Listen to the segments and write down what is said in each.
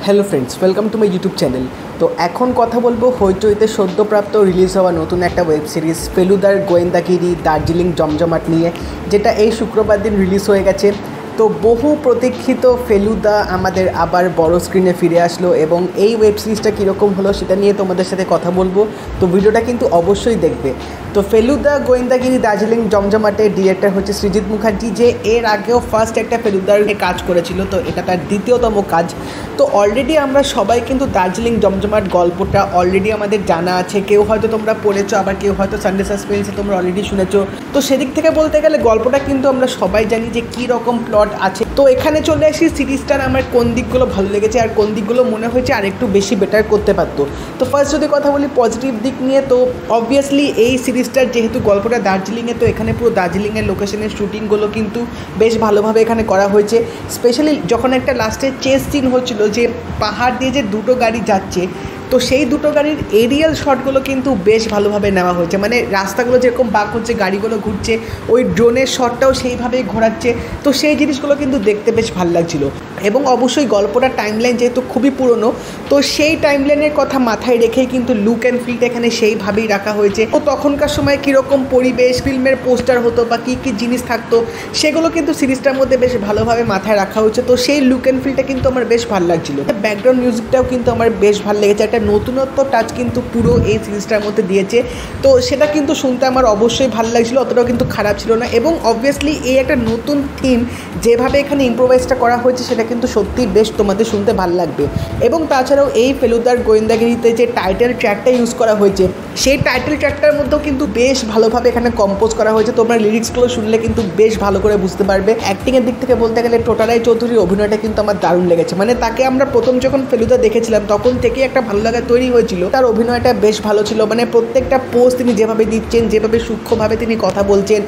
Hello friends, welcome to my YouTube channel. তো এখন কথা বলবো হইচইতে সদ্যপ্রাপ্ত রিলিজ হওয়া নতুন একটা ওয়েব সিরিজ ফেলুদার গোয়েন্দাগিরি দার্জিলিং জমজমাট নিয়ে, যেটা এই শুক্রবার দিন রিলিজ হয়ে গেছে। তো বহু প্রতীক্ষিত ফেলুদা আমাদের আবার বড় স্ক্রিনে ফিরে আসলো এবং এই ওয়েব সিরিজটা কীরকম হলো সেটা নিয়ে তোমাদের সাথে কথা বলবো। তো ভিডিওটা কিন্তু অবশ্যই দেখবে। তো ফেলুদা গোয়েন্দাগিরি দার্জিলিং জমজমাটের ডিরেক্টর হচ্ছে সৃজিত মুখার্জি, যে এর আগেও ফার্স্ট একটা ফেলুদার কাজ করেছিল। তো এটা তার দ্বিতীয়তম কাজ। তো অলরেডি আমরা সবাই কিন্তু দার্জিলিং জমজমাট গল্পটা অলরেডি আমাদের জানা আছে। কেউ হয়তো তোমরা পড়েছো, আবার কেউ হয়তো সানডে সাসপেন্সে তোমরা অলরেডি শুনেছো। তো সেদিক থেকে বলতে গেলে গল্পটা কিন্তু আমরা সবাই জানি যে কী রকম প্লট আছে। তো এখানে চলে আসি সিরিজটার আমার কোন দিকগুলো ভালো লেগেছে আর কোন দিকগুলো মনে হয়েছে আর একটু বেশি বেটার করতে পারতো। তো ফার্স্ট যদি কথা বলি পজিটিভ দিক নিয়ে, তো অবভিয়াসলি এই সিরিজটার যেহেতু গল্পটা দার্জিলিংয়ে, তো এখানে পুরো দার্জিলিংয়ের লোকেশনের শ্যুটিংগুলো কিন্তু বেশ ভালোভাবে এখানে করা হয়েছে। স্পেশালি যখন একটা লাস্টে চেস সিন হচ্ছিলো, যে পাহাড় দিয়ে যে দুটো গাড়ি যাচ্ছে, তো সেই দুটো গাড়ির এরিয়াল শটগুলো কিন্তু বেশ ভালোভাবে নেওয়া হয়েছে। মানে রাস্তাগুলো যেরকম বাঁক হচ্ছে, গাড়িগুলো ঘুরছে, ওই ড্রোনের শটটাও সেইভাবেই ঘোরাচ্ছে। তো সেই জিনিসগুলো কিন্তু দেখতে বেশ ভালো লাগছিলো। এবং অবশ্যই গল্পটার টাইমলাইন যেহেতু খুবই পুরনো, তো সেই টাইমলাইনের কথা মাথায় রেখেই কিন্তু লুক অ্যান্ড ফিলটা এখানে সেইভাবেই রাখা হয়েছে। ও তখনকার সময় কীরকম পরিবেশ, ফিল্মের পোস্টার হতো বা কী কী জিনিস থাকতো, সেগুলো কিন্তু সিরিজটার মধ্যে বেশ ভালোভাবে মাথায় রাখা হয়েছে। তো সেই লুক অ্যান্ড ফিলটা কিন্তু আমার বেশ ভালো লাগছিলো। ব্যাকগ্রাউন্ড মিউজিকটাও কিন্তু আমার বেশ ভালো লেগেছে। একটা নতুনত্ব টাচ কিন্তু পুরো এই সিরিজটার মধ্যে দিয়েছে। তো সেটা কিন্তু শুনতে আমার অবশ্যই ভালো লাগছিলো, অতটাও কিন্তু খারাপ ছিল না। এবং অবভিয়াসলি এই একটা নতুন থিম যেভাবে এখানে ইম্প্রোভাইজটা করা হয়েছে, সেটা কিন্তু সত্যিই বেশ তোমাদের শুনতে ভালো লাগবে। এবং তাছাড়াও এই ফেলুদার গোয়েন্দাগিরিতে যে টাইটেল ট্র্যাকটা ইউজ করা হয়েছে, সেই টাইটেল ট্র্যাকটার মধ্যেও কিন্তু বেশ ভালোভাবে এখানে কম্পোজ করা হয়েছে। তোমরা লিরিক্সগুলো শুনলে কিন্তু বেশ ভালো করে বুঝতে পারবে। অ্যাক্টিংয়ের দিক থেকে বলতে গেলে টোটারাই চৌধুরীর অভিনয়টা কিন্তু আমার দারুণ লেগেছে। মানে তাকে আমরা প্রথম যখন ফেলুদা দেখেছিলাম তখন থেকেই একটা ভালো লাগা তৈরি হয়েছিল। তার অভিনয়টা বেশ ভালো ছিল। মানে প্রত্যেকটা পোজ তিনি যেভাবে দিচ্ছেন, যেভাবে সূক্ষ্মভাবে তিনি কথা বলছেন,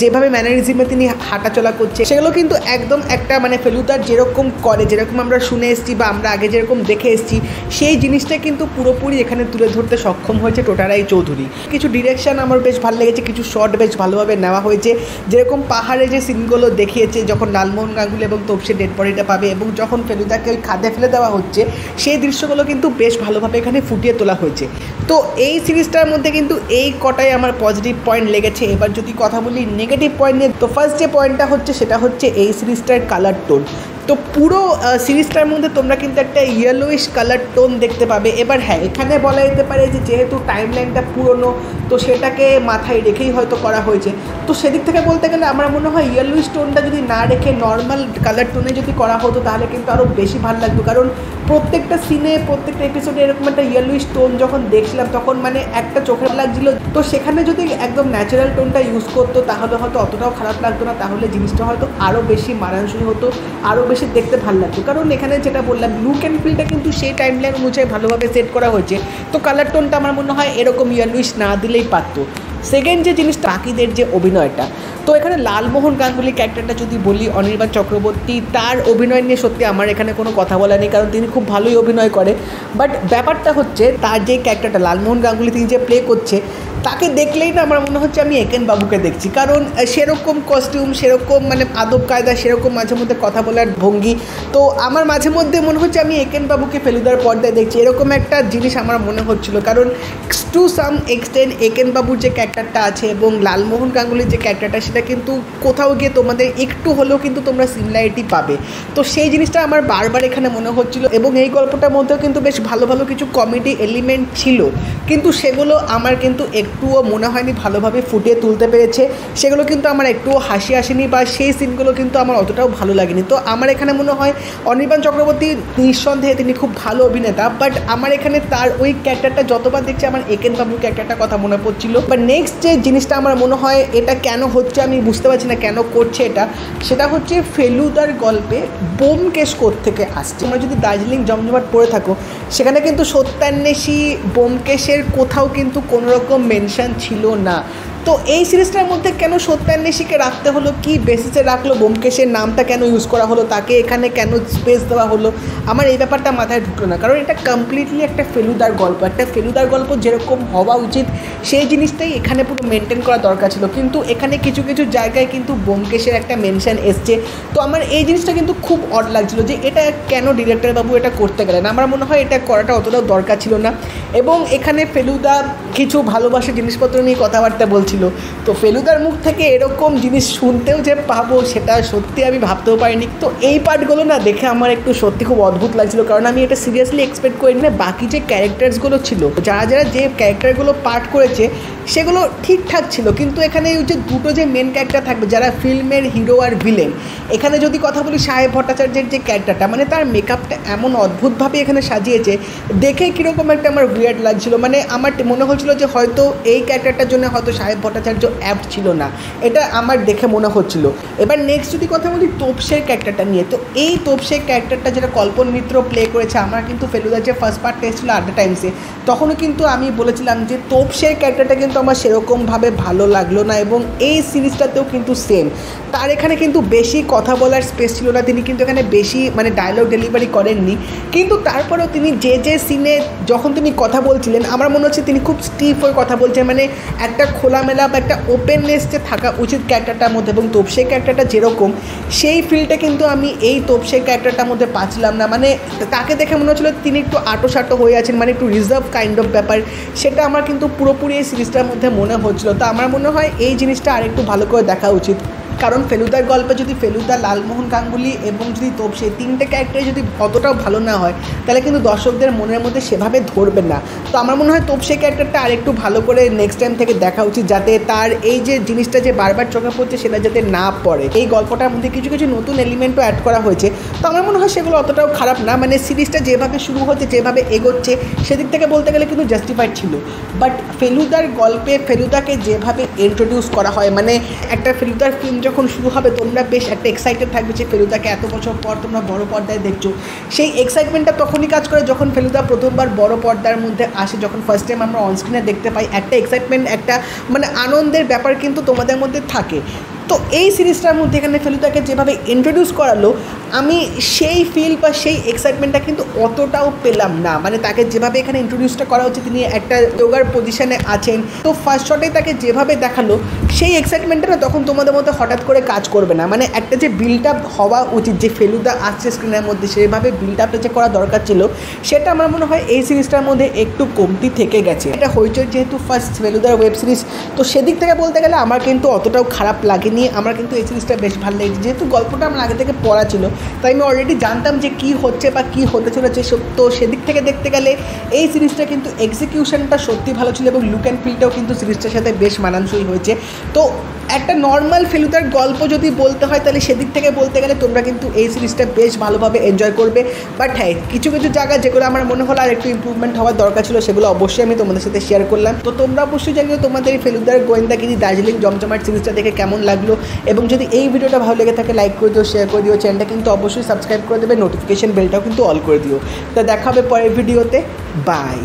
যেভাবে ম্যানারিজমে তিনি হাঁটাচলা করছে, সেগুলো কিন্তু একদম একটা মানে ফেলুদার যেরকম করে, যেরকম আমরা শুনে এসেছি বা আমরা আগে যেরকম দেখে এসেছি, সেই জিনিসটা কিন্তু পুরোপুরি এখানে তুলে ধরতে সক্ষম হয়েছে টোটারাই চৌধুরী। কিছু ডিরেকশন আমার বেশ ভালো লেগেছে, কিছু শট বেশ ভালোভাবে নেওয়া হয়েছে। যেরকম পাহাড়ে যে সিনগুলো দেখিয়েছে, যখন লালমোহন গাঙ্গুলি এবং তপসি ডেড বডিটা পাবে এবং যখন ফেলুদাকে ওই খাদে ফেলে দেওয়া হচ্ছে, সেই দৃশ্যগুলো কিন্তু বেশ ভালোভাবে এখানে ফুটিয়ে তোলা হয়েছে। তো এই সিরিজটার মধ্যে কিন্তু এই কটাই আমার পজিটিভ পয়েন্ট লেগেছে। এবার যদি কথা বলি নেগেটিভ পয়েন্ট নিয়ে, তো ফার্স্ট যে পয়েন্টটা হচ্ছে সেটা হচ্ছে এই সিরিজটার কালার টোন। তো পুরো সিরিজটার মধ্যে তোমরা কিন্তু একটা ইয়েলোইশ কালার টোন দেখতে পাবে। এবার হ্যাঁ, এখানে বলা যেতে পারে যে যেহেতু টাইমলাইনটা পুরনো, তো সেটাকে মাথায় রেখেই হয়তো করা হয়েছে। তো সেদিক থেকে বলতে গেলে আমার মনে হয় ইয়েলোইশ টোনটা যদি না রেখে নর্মাল কালার টোনে যদি করা হতো, তাহলে কিন্তু আরও বেশি ভালো লাগতো। কারণ প্রত্যেকটা সিনে, প্রত্যেকটা এপিসোডে এরকম একটা ইয়েলোইশ টোন যখন দেখছিলাম, তখন মানে একটা চোখে লাগছিলো। তো সেখানে যদি একদম ন্যাচারাল টোনটা ইউজ করতো, তাহলে হয়তো অতটাও খারাপ লাগতো না। তাহলে জিনিসটা হয়তো আরও বেশি মানানসই হতো, আরও বেশি দেখতে ভালো লাগতো। কারণ এখানে যেটা বললাম, লুক অ্যান্ড ফিলটা কিন্তু সেই টাইমলাইন অনুযায়ী ভালোভাবে সেট করা হয়েছে। তো কালার টোনটা আমার মনে হয় এরকম ইয়েলোইশ না দিলেই পারতো। সেকেন্ড যে জিনিসটা, বাকিদের যে অভিনয়টা, তো এখানে লালমোহন গাঙ্গুলি ক্যারেক্টারটা যদি বলি, অনির্বাণ চক্রবর্তী, তার অভিনয় নিয়ে সত্যি আমার এখানে কোনো কথা বলা নেই, কারণ তিনি খুব ভালোই অভিনয় করে। বাট ব্যাপারটা হচ্ছে তার যে ক্যারেক্টারটা লালমোহন গাঙ্গুলি তিনি যে প্লে করছে, তাকে দেখলেই না আমার মনে হচ্ছে আমি একেন বাবুকে দেখছি। কারণ সেরকম কস্টিউম, সেরকম মানে আদব কায়দা, সেরকম মাঝে মধ্যে কথা বলার ভঙ্গি, তো আমার মাঝে মধ্যে মনে হচ্ছে আমি একেন বাবুকে ফেলুদার পর্দায় দেখছি, এরকম একটা জিনিস আমার মনে হচ্ছিল। কারণ টু সাম এক্সটেন্ট একেন বাবুর যে ক্যারেক্টারটা আছে এবং লালমোহন গাঙ্গুলির যে ক্যারেক্টারটা, সেটা কিন্তু কোথাও গিয়ে তোমাদের একটু হলেও কিন্তু তোমরা সিমিলারিটি পাবে। তো সেই জিনিসটা আমার বারবার এখানে মনে হচ্ছিল। এবং এই গল্পটার মধ্যেও কিন্তু বেশ ভালো ভালো কিছু কমেডি এলিমেন্ট ছিল, কিন্তু সেগুলো আমার কিন্তু একটুও মনে হয়নি ভালোভাবে ফুটিয়ে তুলতে পেরেছে। সেগুলো কিন্তু আমার একটুও হাসি আসেনি, বা সেই সিনগুলো কিন্তু আমার অতটাও ভালো লাগেনি। তো আমার এখানে মনে হয় অনির্বাণ চক্রবর্তী নিঃসন্দেহে তিনি খুব ভালো অভিনেতা, বাট আমার এখানে তার ওই ক্যারেক্টারটা যতবার দেখছি আমার একেন বাবুর ক্যারেক্টারটার কথা মনে পড়ছিল। বাট নেক্সট যে জিনিসটা আমার মনে হয় এটা কেন হচ্ছে আমি বুঝতে পারছি না, কেন করছে এটা, সেটা হচ্ছে ফেলুদার গল্পে ব্যোমকেশ থেকে আসছে। তোমরা যদি দার্জিলিং জমজমাট পড়ে থাকো, সেখানে কিন্তু সত্যান্বেষী ব্যোমকেশের কোথাও কিন্তু কোনোরকম মেনশন ছিল না। তো এই সিরিজটার মধ্যে কেন সত্যান্বেষীকে রাখতে হলো, কি বেসিসে রাখলো, ব্যোমকেশের নামটা কেন ইউজ করা হলো, তাকে এখানে কেন স্পেস দেওয়া হলো, আমার এই ব্যাপারটা মাথায় ঢুকলো না। কারণ এটা কমপ্লিটলি একটা ফেলুদার গল্প, একটা ফেলুদার গল্প যেরকম হওয়া উচিত সেই জিনিসটাই এখানে পুরো মেনটেন করা দরকার ছিল। কিন্তু এখানে কিছু কিছু জায়গায় কিন্তু ব্যোমকেশের একটা মেনশন এসছে। তো আমার এই জিনিসটা কিন্তু খুব অড লাগছিলো যে এটা কেন ডিরেক্টর বাবু এটা করতে গেলেন। আমার মনে হয় এটা করাটা অতটাও দরকার ছিল না। এবং এখানে ফেলুদা কিছু ভালোবাসার জিনিসপত্র নিয়ে কথাবার্তা বলছিল, তো ফেলুদার মুখ থেকে এরকম জিনিস শুনতেও যে পাবো সেটা সত্যি আমি ভাবতেও পারিনি। তো এই পার্টগুলো না দেখে আমার একটু সত্যি খুব অদ্ভুত লাগছিল, কারণ আমি এটা সিরিয়াসলি এক্সপেক্ট করিনি না। বাকি যে ক্যারেক্টার্সগুলো ছিল, যারা যারা যে ক্যারেক্টারগুলো পার্ট করেছে সেগুলো ঠিকঠাক ছিল, কিন্তু এখানে যে দুটো যে মেন ক্যারেক্টার থাকবে যারা ফিল্মের হিরো আর ভিলেন, এখানে যদি কথা বলি সাহেব ভট্টাচার্যের যে ক্যারেক্টারটা, মানে তার মেকআপটা এমন অদ্ভুতভাবে এখানে সাজিয়েছে, দেখে কীরকম একটা আমার উইয়ার্ড লাগছিল। মানে আমার মনে হচ্ছিলো যে হয়তো এই ক্যারেক্টারটার জন্য হয়তো সাহেব ভট্টাচার্য অ্যাপ্ট ছিল না, এটা আমার দেখে মনে হচ্ছিল। এবার নেক্সট যদি কথা বলি তোপসের ক্যারেক্টারটা নিয়ে, তো এই তোপসের ক্যারেক্টারটা যেটা কল্পন মিত্র প্লে করেছে, আমার কিন্তু ফেলুদার যে ফার্স্ট পার্ট টেস্ট ছিল আড্ডা টাইমসে, তখনও কিন্তু আমি বলেছিলাম যে তোপসের ক্যারেক্টারটা কিন্তু আমার সেরকমভাবে ভালো লাগলো না। এবং এই সিরিজটাতেও কিন্তু সেম, তার এখানে কিন্তু বেশি কথা বলার স্পেস ছিল না, তিনি কিন্তু এখানে বেশি মানে ডায়লগ ডেলিভারি করেননি। কিন্তু তারপরেও তিনি যে যে সিনে যখন তিনি কথা বলছিলেন, আমার মনে হচ্ছে তিনি খুব স্টিফ হয়ে কথা বলছেন, মানে একটা খোলামেলা বা একটা ওপেননেস যে থাকা উচিত ক্যারেক্টারটার মধ্যে, এবং তোপসে ক্যারেক্টারটা যেরকম সেই ফিলটা কিন্তু আমি এই তোপসে ক্যারেক্টারটার মধ্যে পাচ্ছিলাম না। মানে তাকে দেখে মনে হচ্ছিলো তিনি একটু আটোসাটো হয়ে আছেন, মানে একটু রিজার্ভ কাইন্ড অফ ব্যাপার, সেটা আমার কিন্তু পুরোপুরি এই সিরিজটার মধ্যে মনে হচ্ছিলো। তো আমার মনে হয় এই জিনিসটা আরেকটু ভালো করে দেখা উচিত, কারণ ফেলুদার গল্পে যদি ফেলুদা, লালমোহন গাঙ্গুলি এবং যদি তোপসে তিনটে ক্যারেক্টারে যদি অতটাও ভালো না হয়, তাহলে কিন্তু দর্শকদের মনের মধ্যে সেভাবে ধরবে না। তো আমার মনে হয় তোপসে ক্যারেক্টারটা আরেকটু ভালো করে নেক্সট টাইম থেকে দেখা উচিত, যাতে তার এই যে জিনিসটা যে বারবার চোখে পড়ছে সেটা যাতে না পড়ে। এই গল্পটার মধ্যে কিছু কিছু নতুন এলিমেন্টও অ্যাড করা হয়েছে, তো আমার মনে হয় সেগুলো অতটাও খারাপ না। মানে সিরিজটা যেভাবে শুরু হচ্ছে, যেভাবে এগোচ্ছে, সেদিক থেকে বলতে গেলে কিন্তু জাস্টিফাইড ছিল। বাট ফেলুদার গল্পে ফেলুদাকে যেভাবে ইন্ট্রোডিউস করা হয়, মানে একটা ফেলুদার ফিল্ম যখন শুরু হবে তোমরা বেশ একটা এক্সাইটেড থাকবে যে ফেলুদাকে এত বছর পর তোমরা বড় পর্দায় দেখছো। সেই এক্সাইটমেন্টটা তখনই কাজ করে যখন ফেলুদা প্রথমবার বড় পর্দার মধ্যে আসে, যখন ফার্স্ট টাইম আমরা অনস্ক্রিনে দেখতে পাই, একটা এক্সাইটমেন্ট, একটা মানে আনন্দের ব্যাপার কিন্তু তোমাদের মধ্যে থাকে। তো এই সিরিজটার মধ্যে এখানে ফেলুদাকে যেভাবে ইন্ট্রোডিউস করালো, আমি সেই ফিল বা সেই এক্সাইটমেন্টটা কিন্তু অতটাও পেলাম না। মানে তাকে যেভাবে এখানে ইন্ট্রোডিউসটা করা হচ্ছে, তিনি একটা যোগার পজিশানে আছেন, তো ফার্স্ট শটেই তাকে যেভাবে দেখালো, সেই এক্সাইটমেন্টটা না তখন তোমাদের মধ্যে হঠাৎ করে কাজ করবে না। মানে একটা যে বিল্ড আপ হওয়া উচিত, যে ফেলুদা আসছে স্ক্রিনের মধ্যে, সেভাবে বিল্ড আপটা যে করা দরকার ছিল, সেটা আমার মনে হয় এই সিরিজটার মধ্যে একটু কমতি থেকে গেছে। এটা হইচই যেহেতু ফার্স্ট ফেলুদার ওয়েব সিরিজ, তো সেদিক থেকে বলতে গেলে আমার কিন্তু অতটাও খারাপ লাগেনি। আমার কিন্তু এই সিরিজটা বেশ ভালো লেগেছে, যেহেতু গল্পটা আমার আগে থেকে পড়া ছিল, তাই আমি অলরেডি জানতাম যে কী হচ্ছে বা কী হতে চলেছে। তো সেদিক থেকে দেখতে গেলে এই সিরিজটা কিন্তু এক্সিকিউশনটা সত্যি ভালো ছিল, এবং লুক অ্যান্ড ফিলটাও কিন্তু সিরিজটার সাথে বেশ মানানসই হয়েছে। তো একটা নর্মাল ফেলুদার গল্প যদি বলতে হয়, তাহলে সেদিক থেকে বলতে গেলে তোমরা কিন্তু এই সিরিজটা বেশ ভালোভাবে এনজয় করবে। বাট হ্যাঁ, কিছু কিছু জায়গা যেগুলো আমার মনে হলো আর একটু ইম্প্রুভমেন্ট হওয়ার দরকার ছিল, সেগুলো অবশ্যই আমি তোমাদের সাথে শেয়ার করলাম। তো তোমরা অবশ্যই জানিও তোমাদের এই ফেলুদার গোয়েন্দাগিরি দার্জিলিং জমজমাট সিরিজটা দেখে কেমন লাগলো, এবং যদি এই ভিডিওটা ভালো লেগে থাকে লাইক করে দিও, শেয়ার করে দিও, চ্যানেলটা কিন্তু অবশ্যই সাবস্ক্রাইব করে দেবে, নোটিফিকেশন বেলটাও কিন্তু অল করে দিও। তো দেখা হবে পরের ভিডিওতে, বাই।